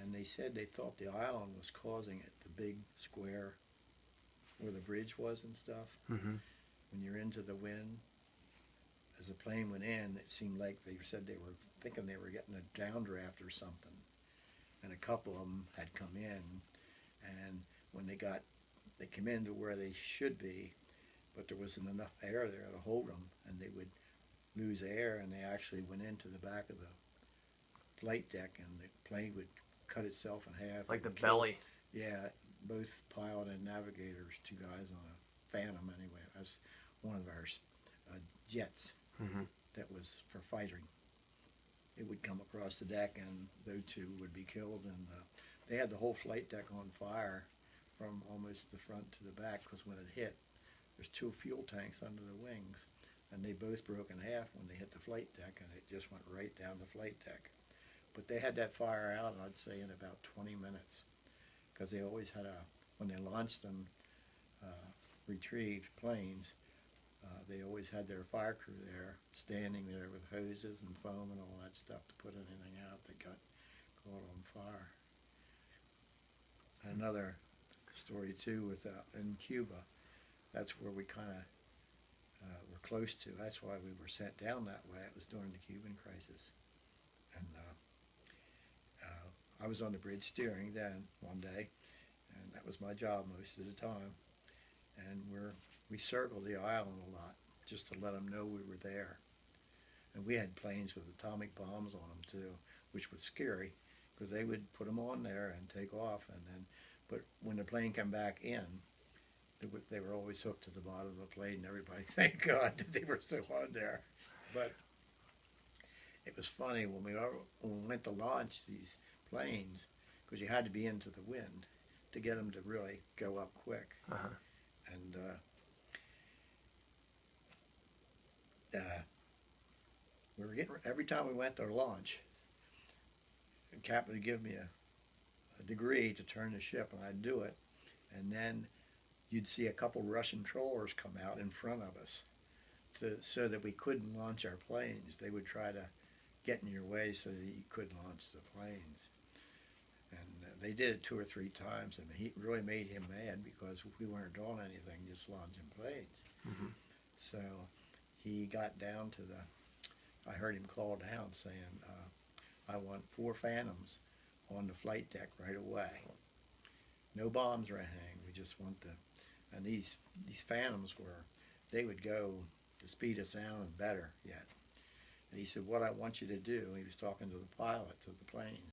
and they said they thought the island was causing it, the big square where the bridge was and stuff. Mm-hmm. When you're into the wind, as the plane went in, it seemed like they said they were thinking they were getting a downdraft or something. And a couple of them had come in, and when they came into where they should be, but there wasn't enough air there to hold them, and they would lose air, and they actually went into the back of the flight deck, and the plane would cut itself in half. Like the belly. Yeah, both pilot and navigators, two guys on a Phantom anyway. That's one of our jets Mm-hmm. that was for fighting. It would come across the deck, and those two would be killed, and they had the whole flight deck on fire from almost the front to the back, because when it hit, there's two fuel tanks under the wings, and they both broke in half when they hit the flight deck, and it just went right down the flight deck. But they had that fire out, I'd say, in about 20 minutes, because they always had when they launched them, retrieved planes, they always had their fire crew there, standing there with hoses and foam and all that stuff to put anything out that got caught on fire. Another story too with in Cuba, that's where we kind of were close to. That's why we were sent down that way. It was during the Cuban crisis, and I was on the bridge steering then one day, and that was my job most of the time. And we circled the island a lot just to let them know we were there. And we had planes with atomic bombs on them too, which was scary, because they would put them on there and take off, and then, but when the plane came back in, they were always hooked to the bottom of the plane, and everybody, thank God that they were still on there. But it was funny when we went to launch these planes, because you had to be into the wind to get them to really go up quick. Uh-huh. And we were getting, every time we went to launch, the captain would give me a degree to turn the ship, and I'd do it. And then you'd see a couple Russian trawlers come out in front of us so that we couldn't launch our planes. They would try to get in your way so that you couldn't launch the planes. And they did it 2 or 3 times, and it really made him mad, because we weren't doing anything, just launching planes. Mm-hmm. So he got down to I heard him call down saying, I want 4 Phantoms on the flight deck right away. No bombs or anything, we just want and these Phantoms they would go the speed of sound and better yet. And he said, what I want you to do, he was talking to the pilots of the planes,